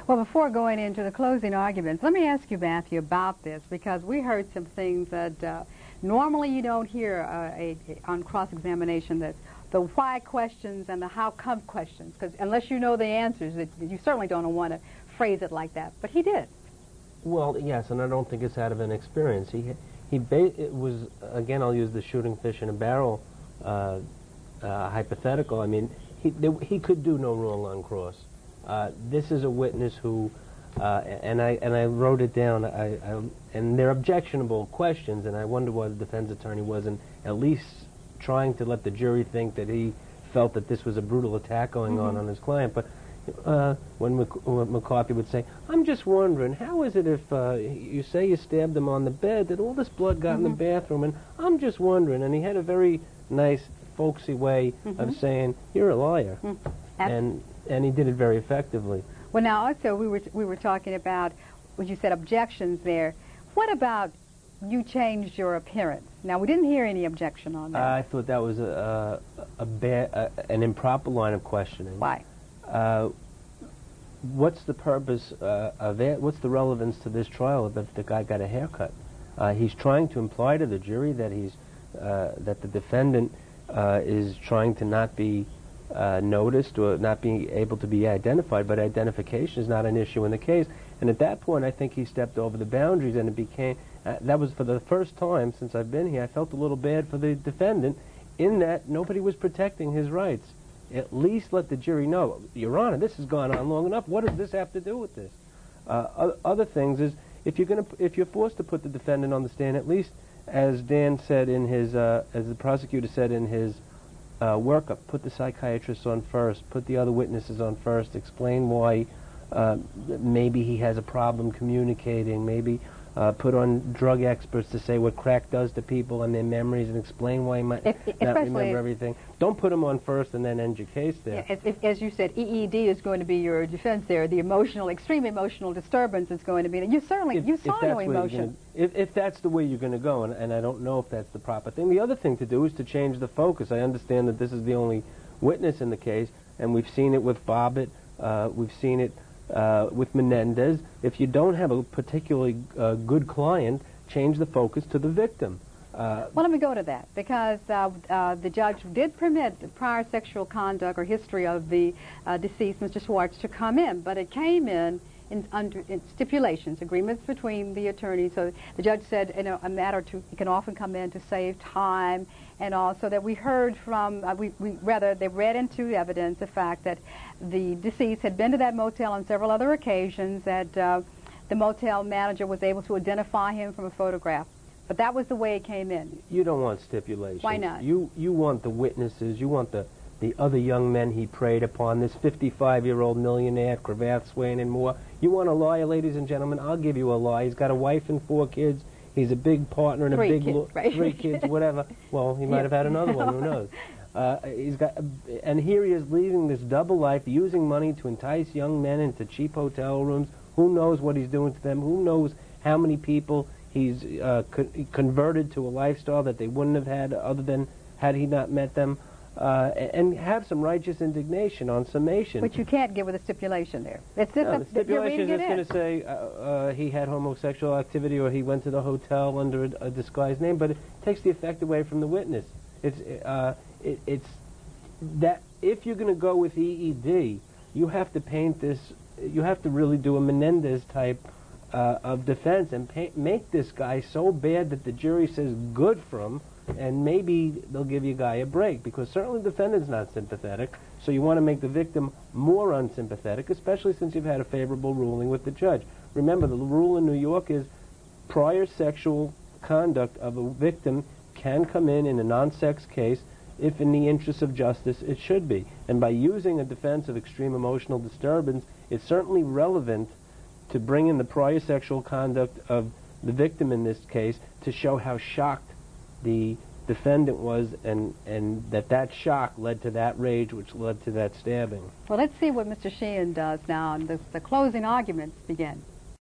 Well, before going into the closing arguments, let me ask you, Matthew, about this, because we heard some things that normally you don't hear on cross-examination, that the why questions and the how come questions, because unless you know the answers, you certainly don't want to phrase it like that. But he did. Well, yes, and I don't think it's out of an experience. It was, again, I'll use the shooting fish in a barrel hypothetical. I mean, he could do no wrong on cross. This is a witness who, and I wrote it down, and they're objectionable questions, and I wonder why the defense attorney wasn't at least trying to let the jury think that he felt that this was a brutal attack going on his client. But when McCarthy would say, I'm just wondering, how is it if you say you stabbed him on the bed, that all this blood got in the bathroom, and I'm just wondering, and he had a very nice, folksy way of saying, you're a liar. And he did it very effectively. Well, now also we were talking about, when you said objections there, what about you changed your appearance? Now, we didn't hear any objection on that. I thought that was an improper line of questioning. Why? What's the purpose of it? What's the relevance to this trial if the guy got a haircut? He's trying to imply to the jury that that the defendant is trying to not be noticed or not being able to be identified, but identification is not an issue in the case. And at that point, I think he stepped over the boundaries, and it became, that was for the first time since I've been here, I felt a little bad for the defendant in that nobody was protecting his rights. At least let the jury know, Your Honor, this has gone on long enough. What does this have to do with this? Other things is, if you're forced to put the defendant on the stand, at least, as Dan said in his, as the prosecutor said in his workup, put the psychiatrist on first, put the other witnesses on first, explain why maybe he has a problem communicating, maybe put on drug experts to say what crack does to people and their memories, and explain why he might not remember everything. Don't put him on first and then end your case there. Yeah, as you said, EED is going to be your defense there. The extreme emotional disturbance is going to be. You certainly, you saw no emotion. If that's the way you're going to go, and I don't know if that's the proper thing. The other thing to do is to change the focus. I understand that this is the only witness in the case, and we've seen it with Bobbitt, we've seen it with Menendez. If you don't have a particularly good client, change the focus to the victim. Well, let me go to that, because the judge did permit the prior sexual conduct or history of the deceased, Mr. Schwartz, to come in, but it came in stipulations, agreements between the attorneys. So the judge said, a matter to, it can often come in to save time, and also that we heard from, they read into evidence the fact that the deceased had been to that motel on several other occasions, that the motel manager was able to identify him from a photograph. But that was the way it came in. You don't want stipulations. Why not? You want the witnesses, you want the other young men he preyed upon, this 55-year-old millionaire, cravat swaying and more. You want a lawyer, ladies and gentlemen? I'll give you a lawyer. He's got a wife and 4 kids. He's a big partner and three kids, whatever. Well, he might have had another one, who knows? And here he is leading this double life, using money to entice young men into cheap hotel rooms. Who knows what he's doing to them? Who knows how many people he's converted to a lifestyle that they wouldn't have had other than had he not met them? And have some righteous indignation on summation. Which you can't give with a stipulation there. It's the stipulation is going to say he had homosexual activity or he went to the hotel under a disguised name, but it takes the effect away from the witness. It's that if you're going to go with EED, you have to paint this, you have to really do a Menendez type of defense and make this guy so bad that the jury says good for him, and maybe they'll give you a guy a break, because certainly the defendant's not sympathetic, so you want to make the victim more unsympathetic, especially since you've had a favorable ruling with the judge. Remember, the rule in New York is prior sexual conduct of a victim can come in a non-sex case if in the interest of justice it should be. And by using a defense of extreme emotional disturbance, it's certainly relevant to bring in the prior sexual conduct of the victim in this case to show how shocked the defendant was, and that shock led to that rage, which led to that stabbing. Well, let's see what Mr. Sheehan does now, and the closing arguments begin.